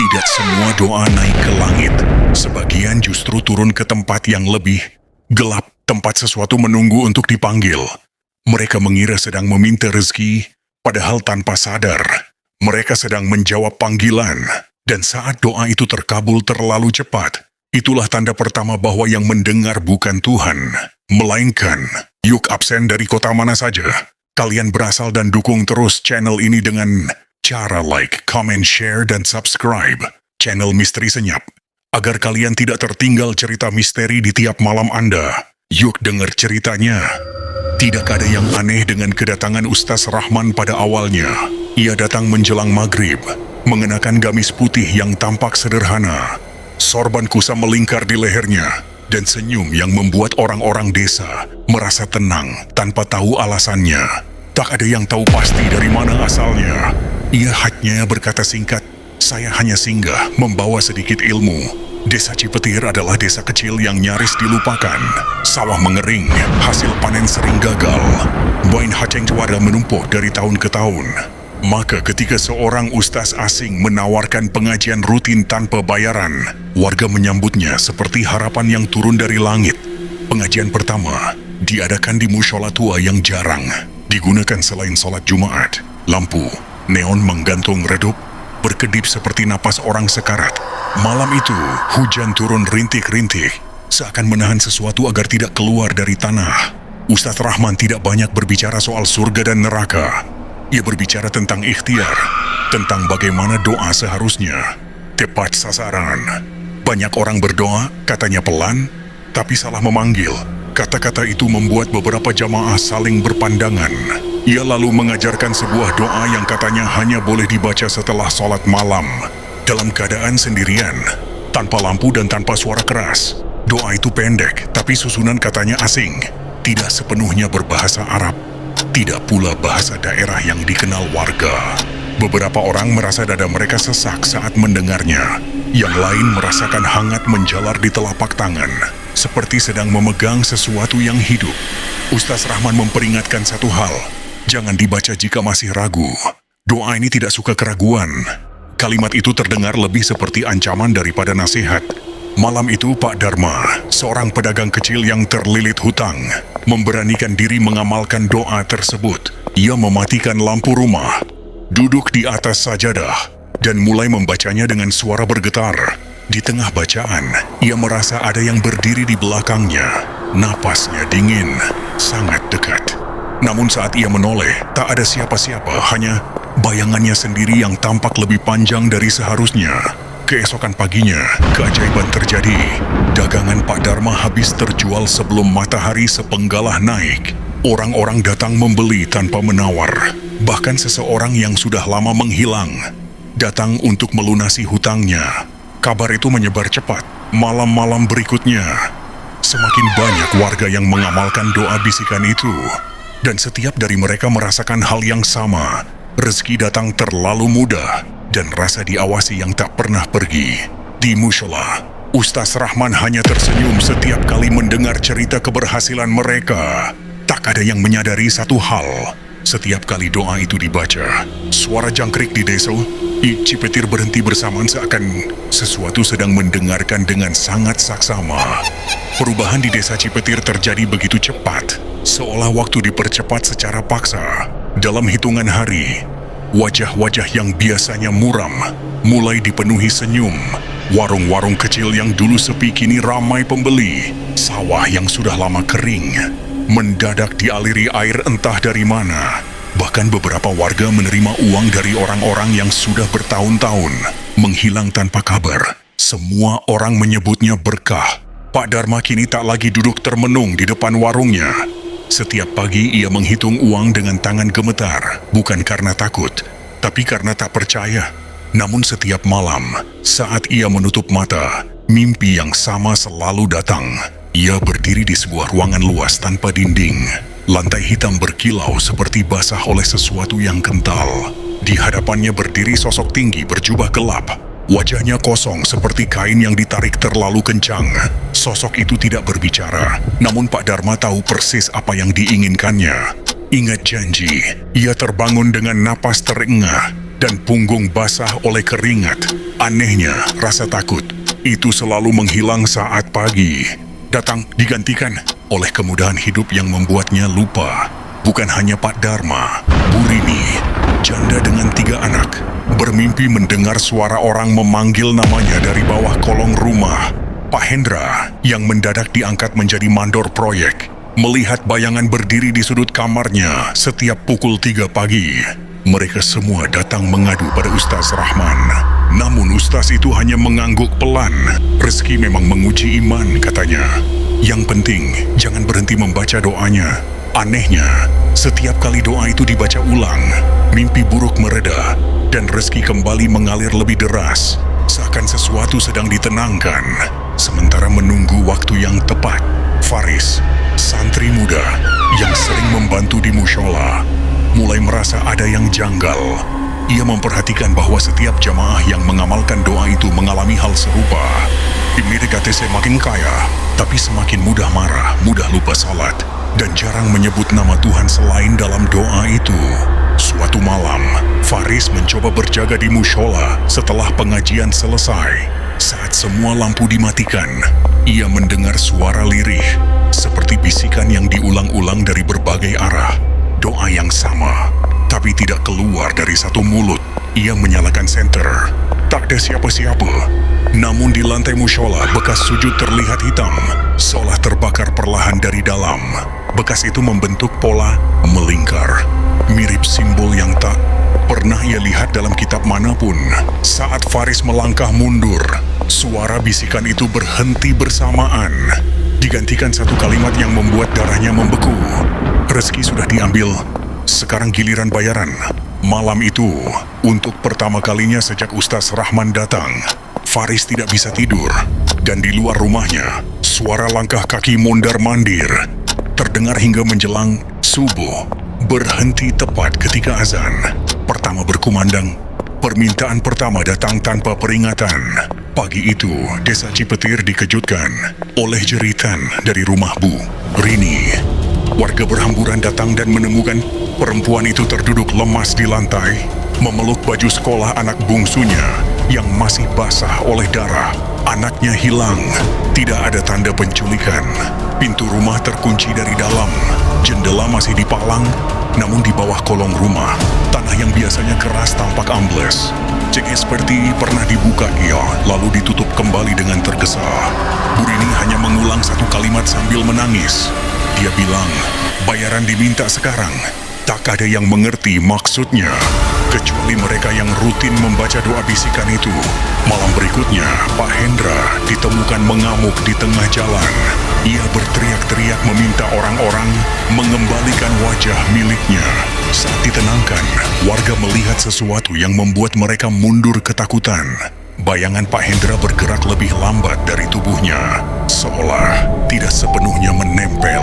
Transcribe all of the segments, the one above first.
Tidak semua doa naik ke langit. Sebagian justru turun ke tempat yang lebih gelap, tempat sesuatu menunggu untuk dipanggil. Mereka mengira sedang meminta rezeki, padahal tanpa sadar, mereka sedang menjawab panggilan. Dan saat doa itu terkabul terlalu cepat, itulah tanda pertama bahwa yang mendengar bukan Tuhan, melainkan Yuk absen dari kota mana saja. Kalian berasal dan dukung terus channel ini dengan cara like, comment, share, dan subscribe channel Misteri Senyap. Agar kalian tidak tertinggal cerita misteri di tiap malam Anda. Yuk dengar ceritanya. Tidak ada yang aneh dengan kedatangan Ustaz Rahman pada awalnya. Ia datang menjelang maghrib, mengenakan gamis putih yang tampak sederhana. Sorban kusam melingkar di lehernya, dan senyum yang membuat orang-orang desa merasa tenang tanpa tahu alasannya. Tak ada yang tahu pasti dari mana asalnya. Ia hanya berkata singkat, "Saya hanya singgah membawa sedikit ilmu." Desa Cipetir adalah desa kecil yang nyaris dilupakan. Sawah mengering, hasil panen sering gagal. Bain haceng warga menumpuk dari tahun ke tahun. Maka ketika seorang ustaz asing menawarkan pengajian rutin tanpa bayaran, warga menyambutnya seperti harapan yang turun dari langit. Pengajian pertama diadakan di mushola tua yang jarang digunakan selain sholat Jumat. Lampu neon menggantung redup, berkedip seperti napas orang sekarat. Malam itu, hujan turun rintik-rintik, seakan menahan sesuatu agar tidak keluar dari tanah. Ustaz Rahman tidak banyak berbicara soal surga dan neraka. Ia berbicara tentang ikhtiar, tentang bagaimana doa seharusnya tepat sasaran. Banyak orang berdoa, katanya pelan, tapi salah memanggil. Kata-kata itu membuat beberapa jamaah saling berpandangan. Ia lalu mengajarkan sebuah doa yang katanya hanya boleh dibaca setelah sholat malam, dalam keadaan sendirian, tanpa lampu dan tanpa suara keras. Doa itu pendek, tapi susunan katanya asing, tidak sepenuhnya berbahasa Arab, tidak pula bahasa daerah yang dikenal warga. Beberapa orang merasa dada mereka sesak saat mendengarnya. Yang lain merasakan hangat menjalar di telapak tangan, seperti sedang memegang sesuatu yang hidup. Ustaz Rahman memperingatkan satu hal, jangan dibaca jika masih ragu. Doa ini tidak suka keraguan. Kalimat itu terdengar lebih seperti ancaman daripada nasihat. Malam itu Pak Dharma, seorang pedagang kecil yang terlilit hutang, memberanikan diri mengamalkan doa tersebut. Ia mematikan lampu rumah, duduk di atas sajadah, dan mulai membacanya dengan suara bergetar. Di tengah bacaan, ia merasa ada yang berdiri di belakangnya. Napasnya dingin, sangat dekat. Namun saat ia menoleh, tak ada siapa-siapa, hanya bayangannya sendiri yang tampak lebih panjang dari seharusnya. Keesokan paginya, keajaiban terjadi. Dagangan Pak Dharma habis terjual sebelum matahari sepenggalah naik. Orang-orang datang membeli tanpa menawar. Bahkan seseorang yang sudah lama menghilang datang untuk melunasi hutangnya. Kabar itu menyebar cepat. Malam-malam berikutnya, semakin banyak warga yang mengamalkan doa bisikan itu. Dan setiap dari mereka merasakan hal yang sama. Rezeki datang terlalu mudah, dan rasa diawasi yang tak pernah pergi. Di mushola, Ustaz Rahman hanya tersenyum setiap kali mendengar cerita keberhasilan mereka. Tak ada yang menyadari satu hal. Setiap kali doa itu dibaca, suara jangkrik di desa Cipetir berhenti bersamaan seakan sesuatu sedang mendengarkan dengan sangat saksama. Perubahan di desa Cipetir terjadi begitu cepat, seolah waktu dipercepat secara paksa. Dalam hitungan hari, wajah-wajah yang biasanya muram mulai dipenuhi senyum. Warung-warung kecil yang dulu sepi kini ramai pembeli. Sawah yang sudah lama kering mendadak dialiri air entah dari mana. Bahkan beberapa warga menerima uang dari orang-orang yang sudah bertahun-tahun menghilang tanpa kabar. Semua orang menyebutnya berkah. Pak Dharma kini tak lagi duduk termenung di depan warungnya. Setiap pagi ia menghitung uang dengan tangan gemetar, bukan karena takut, tapi karena tak percaya. Namun setiap malam, saat ia menutup mata, mimpi yang sama selalu datang. Ia berdiri di sebuah ruangan luas tanpa dinding. Lantai hitam berkilau seperti basah oleh sesuatu yang kental. Di hadapannya berdiri sosok tinggi berjubah gelap. Wajahnya kosong seperti kain yang ditarik terlalu kencang. Sosok itu tidak berbicara, namun Pak Dharma tahu persis apa yang diinginkannya. Ingat janji, ia terbangun dengan napas terengah dan punggung basah oleh keringat. Anehnya, rasa takut itu selalu menghilang saat pagi. Datang digantikan oleh kemudahan hidup yang membuatnya lupa. Bukan hanya Pak Dharma, Bu Rini, janda dengan 3 anak, bermimpi mendengar suara orang memanggil namanya dari bawah kolong rumah. Pak Hendra, yang mendadak diangkat menjadi mandor proyek, melihat bayangan berdiri di sudut kamarnya setiap pukul 3 pagi. Mereka semua datang mengadu pada Ustaz Rahman. Namun Ustaz itu hanya mengangguk pelan. Rezeki memang menguji iman, katanya. Yang penting, jangan berhenti membaca doanya. Anehnya, setiap kali doa itu dibaca ulang, mimpi buruk mereda, dan rezeki kembali mengalir lebih deras, seakan sesuatu sedang ditenangkan. Sementara menunggu waktu yang tepat, Faris, santri muda yang sering membantu di mushola, mulai merasa ada yang janggal. Ia memperhatikan bahwa setiap jamaah yang mengamalkan doa itu mengalami hal serupa. Ini DKT makin kaya, tapi semakin mudah marah, mudah lupa salat, dan jarang menyebut nama Tuhan selain dalam doa itu. Suatu malam, Faris mencoba berjaga di mushola setelah pengajian selesai. Saat semua lampu dimatikan, ia mendengar suara lirih, seperti bisikan yang diulang-ulang dari berbagai arah. Doa yang sama, tapi tidak keluar dari satu mulut. Ia menyalakan senter. Tak ada siapa-siapa. Namun di lantai mushola, bekas sujud terlihat hitam, seolah terbakar perlahan dari dalam. Bekas itu membentuk pola melingkar, mirip simbol yang tak pernah ia lihat dalam kitab manapun. Saat Faris melangkah mundur, suara bisikan itu berhenti bersamaan, digantikan satu kalimat yang membuat darahnya membeku. Rezeki sudah diambil, sekarang giliran bayaran. Malam itu, untuk pertama kalinya sejak Ustaz Rahman datang, Faris tidak bisa tidur. Dan di luar rumahnya, suara langkah kaki mondar-mandir terdengar hingga menjelang subuh, berhenti tepat ketika azan pertama berkumandang. Permintaan pertama datang tanpa peringatan. Pagi itu, Desa Cipetir dikejutkan oleh jeritan dari rumah Bu Rini. Warga berhamburan datang dan menemukan perempuan itu terduduk lemas di lantai, memeluk baju sekolah anak bungsunya yang masih basah oleh darah. Anaknya hilang, tidak ada tanda penculikan. Pintu rumah terkunci dari dalam, jendela masih dipalang, namun di bawah kolong rumah, tanah yang biasanya keras tampak ambles. Cek seperti pernah dibuka ia, lalu ditutup kembali dengan tergesa. Bu Rini hanya mengulang satu kalimat sambil menangis. Dia bilang, bayaran diminta sekarang. Tak ada yang mengerti maksudnya, kecuali mereka yang rutin membaca doa bisikan itu. Malam berikutnya, Pak Hendra ditemukan mengamuk di tengah jalan. Ia berteriak-teriak meminta orang-orang mengembalikan wajah miliknya. Saat ditenangkan, warga melihat sesuatu yang membuat mereka mundur ketakutan. Bayangan Pak Hendra bergerak lebih lambat dari tubuhnya, seolah tidak sepenuhnya menempel.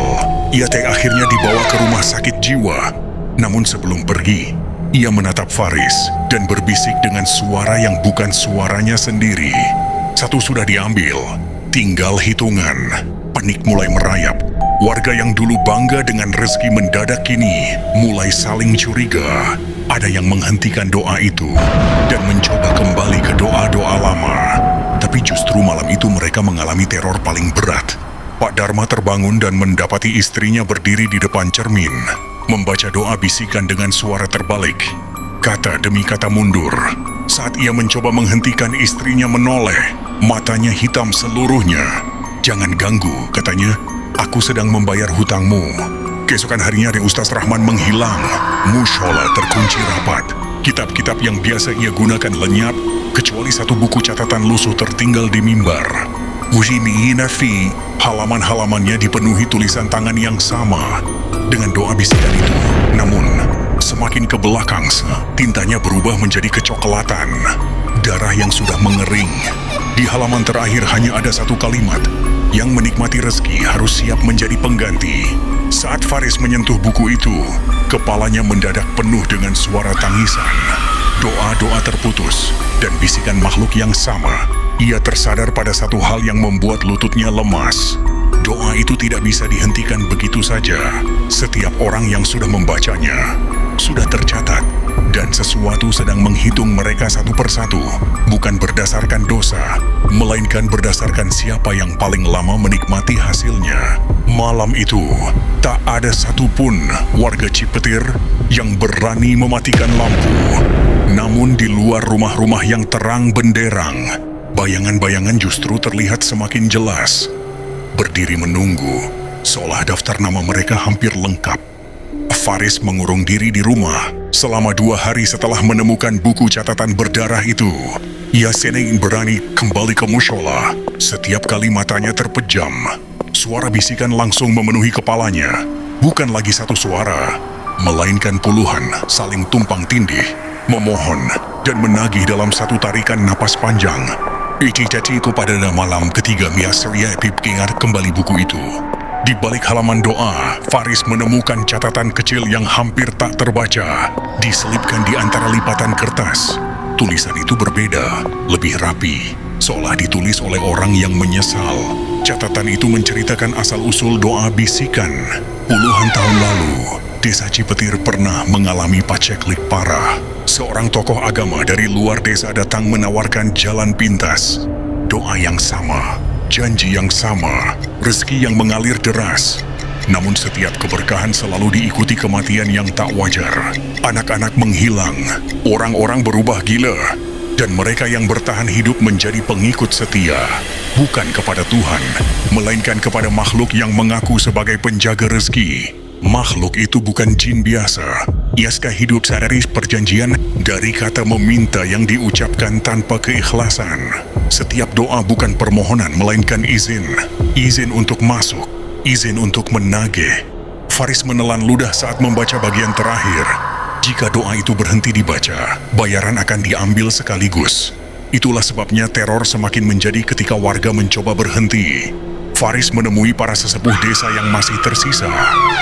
Ia akhirnya dibawa ke rumah sakit jiwa. Namun sebelum pergi, ia menatap Faris dan berbisik dengan suara yang bukan suaranya sendiri. Satu sudah diambil, tinggal hitungan. Panik mulai merayap. Warga yang dulu bangga dengan rezeki mendadak kini mulai saling curiga. Ada yang menghentikan doa itu dan mencoba kembali ke doa-doa lama. Tapi justru malam itu mereka mengalami teror paling berat. Pak Dharma terbangun dan mendapati istrinya berdiri di depan cermin, membaca doa bisikan dengan suara terbalik. Kata demi kata mundur. Saat ia mencoba menghentikan, istrinya menoleh. Matanya hitam seluruhnya. Jangan ganggu, katanya. Aku sedang membayar hutangmu. Keesokan harinya ada Ustaz Rahman menghilang. Mushola terkunci rapat. Kitab-kitab yang biasa ia gunakan lenyap, kecuali satu buku catatan lusuh tertinggal di mimbar. Ujimi Nafi, halaman-halamannya dipenuhi tulisan tangan yang sama dengan doa bisikan itu. Namun, semakin ke belakang, tintanya berubah menjadi kecoklatan. Darah yang sudah mengering. Di halaman terakhir hanya ada satu kalimat, yang menikmati rezeki harus siap menjadi pengganti. Saat Faris menyentuh buku itu, kepalanya mendadak penuh dengan suara tangisan. Doa-doa terputus, dan bisikan makhluk yang sama. Ia tersadar pada satu hal yang membuat lututnya lemas. Doa itu tidak bisa dihentikan begitu saja. Setiap orang yang sudah membacanya sudah tercatat dan sesuatu sedang menghitung mereka satu persatu, bukan berdasarkan dosa, melainkan berdasarkan siapa yang paling lama menikmati hasilnya. Malam itu, tak ada satupun warga Cipetir yang berani mematikan lampu. Namun di luar rumah-rumah yang terang benderang, bayangan-bayangan justru terlihat semakin jelas. Berdiri menunggu, seolah daftar nama mereka hampir lengkap. Faris mengurung diri di rumah selama 2 hari setelah menemukan buku catatan berdarah itu. Ia seneng berani kembali ke mushola. Setiap kali matanya terpejam, suara bisikan langsung memenuhi kepalanya. Bukan lagi satu suara, melainkan puluhan saling tumpang tindih, memohon dan menagih dalam satu tarikan napas panjang. Iti-tatiku pada malam ketiga Miasria ingat kembali buku itu. Di balik halaman doa, Faris menemukan catatan kecil yang hampir tak terbaca, diselipkan di antara lipatan kertas. Tulisan itu berbeda, lebih rapi, seolah ditulis oleh orang yang menyesal. Catatan itu menceritakan asal-usul doa bisikan. Puluhan tahun lalu, Desa Cipetir pernah mengalami paceklik parah. Seorang tokoh agama dari luar desa datang menawarkan jalan pintas. Doa yang sama, janji yang sama, rezeki yang mengalir deras. Namun setiap keberkahan selalu diikuti kematian yang tak wajar. Anak-anak menghilang, orang-orang berubah gila, dan mereka yang bertahan hidup menjadi pengikut setia, bukan kepada Tuhan, melainkan kepada makhluk yang mengaku sebagai penjaga rezeki. Makhluk itu bukan jin biasa. Iaskah hidup sadari perjanjian dari kata meminta yang diucapkan tanpa keikhlasan. Setiap doa bukan permohonan, melainkan izin. Izin untuk masuk, izin untuk menagih. Faris menelan ludah saat membaca bagian terakhir. Jika doa itu berhenti dibaca, bayaran akan diambil sekaligus. Itulah sebabnya teror semakin menjadi ketika warga mencoba berhenti. Faris menemui para sesepuh desa yang masih tersisa.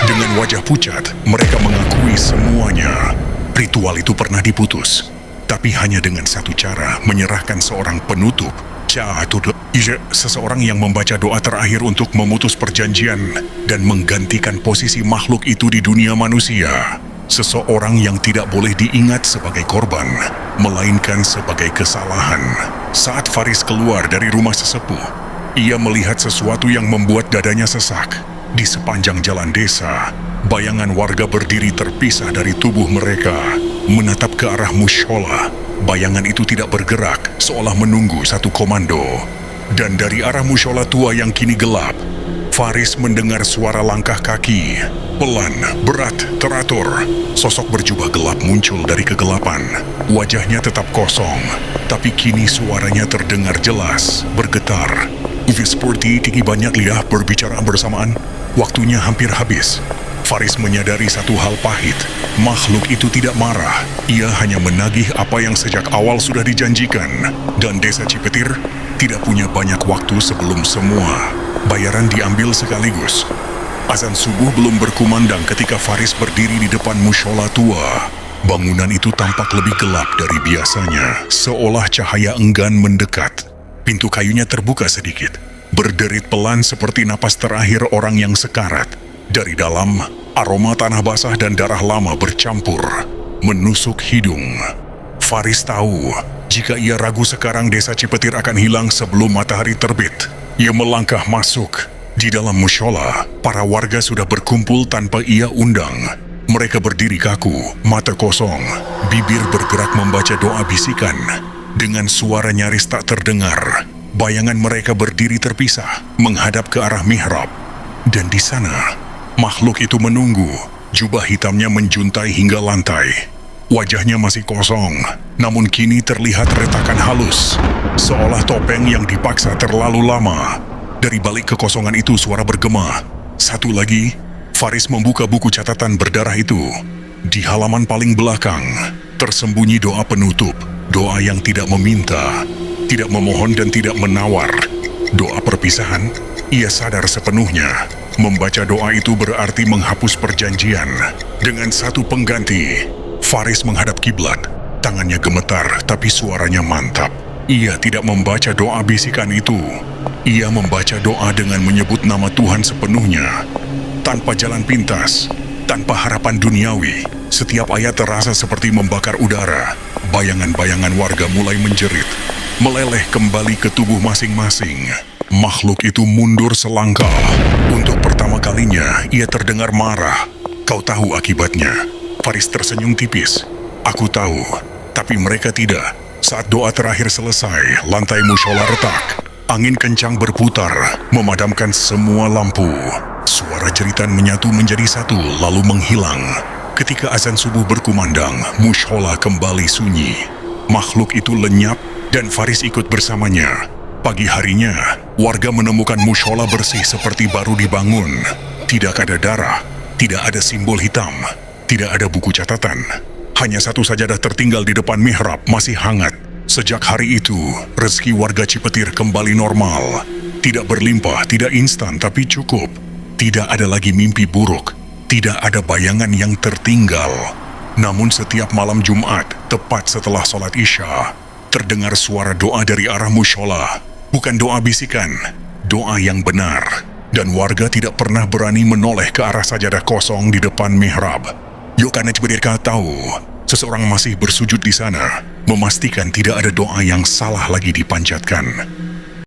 Dengan wajah pucat, mereka mengakui semuanya. Ritual itu pernah diputus, tapi hanya dengan satu cara, menyerahkan seorang penutup. Seseorang yang membaca doa terakhir untuk memutus perjanjian dan menggantikan posisi makhluk itu di dunia manusia. Seseorang yang tidak boleh diingat sebagai korban, melainkan sebagai kesalahan. Saat Faris keluar dari rumah sesepuh, ia melihat sesuatu yang membuat dadanya sesak. Di sepanjang jalan desa, bayangan warga berdiri terpisah dari tubuh mereka, menatap ke arah mushola. Bayangan itu tidak bergerak, seolah menunggu satu komando. Dan dari arah mushola tua yang kini gelap, Faris mendengar suara langkah kaki. Pelan, berat, teratur. Sosok berjubah gelap muncul dari kegelapan. Wajahnya tetap kosong, tapi kini suaranya terdengar jelas, bergetar. Seperti tinggi banyak lidah berbicara bersamaan. Waktunya hampir habis. Faris menyadari satu hal pahit. Makhluk itu tidak marah. Ia hanya menagih apa yang sejak awal sudah dijanjikan. Dan desa Cipetir tidak punya banyak waktu sebelum semua bayaran diambil sekaligus. Azan subuh belum berkumandang ketika Faris berdiri di depan mushola tua. Bangunan itu tampak lebih gelap dari biasanya, seolah cahaya enggan mendekat. Pintu kayunya terbuka sedikit, berderit pelan seperti napas terakhir orang yang sekarat. Dari dalam, aroma tanah basah dan darah lama bercampur, menusuk hidung. Faris tahu, jika ia ragu sekarang desa Cipetir akan hilang sebelum matahari terbit. Ia melangkah masuk. Di dalam mushola, para warga sudah berkumpul tanpa ia undang. Mereka berdiri kaku, mata kosong, bibir bergerak membaca doa bisikan. Dengan suara nyaris tak terdengar, bayangan mereka berdiri terpisah, menghadap ke arah mihrab. Dan di sana, makhluk itu menunggu, jubah hitamnya menjuntai hingga lantai. Wajahnya masih kosong, namun kini terlihat retakan halus, seolah topeng yang dipaksa terlalu lama. Dari balik kekosongan itu suara bergema. Satu lagi, Faris membuka buku catatan berdarah itu. Di halaman paling belakang, tersembunyi doa penutup. Doa yang tidak meminta, tidak memohon dan tidak menawar. Doa perpisahan, ia sadar sepenuhnya. Membaca doa itu berarti menghapus perjanjian. Dengan satu pengganti, Faris menghadap kiblat. Tangannya gemetar, tapi suaranya mantap. Ia tidak membaca doa bisikan itu. Ia membaca doa dengan menyebut nama Tuhan sepenuhnya. Tanpa jalan pintas, tanpa harapan duniawi, Setiap ayat terasa seperti membakar udara. Bayangan-bayangan warga mulai menjerit, meleleh kembali ke tubuh masing-masing. Makhluk itu mundur selangkah. Untuk pertama kalinya, ia terdengar marah. Kau tahu akibatnya. Faris tersenyum tipis. Aku tahu, tapi mereka tidak. Saat doa terakhir selesai, lantai mushola retak. Angin kencang berputar, memadamkan semua lampu. Suara jeritan menyatu menjadi satu, lalu menghilang. Ketika azan subuh berkumandang, mushola kembali sunyi. Makhluk itu lenyap dan Faris ikut bersamanya. Pagi harinya, warga menemukan mushola bersih seperti baru dibangun. Tidak ada darah, tidak ada simbol hitam, tidak ada buku catatan. Hanya satu sajadah tertinggal di depan mihrab masih hangat. Sejak hari itu, rezeki warga Cipetir kembali normal. Tidak berlimpah, tidak instan, tapi cukup. Tidak ada lagi mimpi buruk. Tidak ada bayangan yang tertinggal. Namun setiap malam Jumat, tepat setelah sholat Isya, terdengar suara doa dari arah mushola. Bukan doa bisikan, doa yang benar. Dan warga tidak pernah berani menoleh ke arah sajadah kosong di depan mihrab. Yokanet Cipetir tahu, seseorang masih bersujud di sana, memastikan tidak ada doa yang salah lagi dipanjatkan.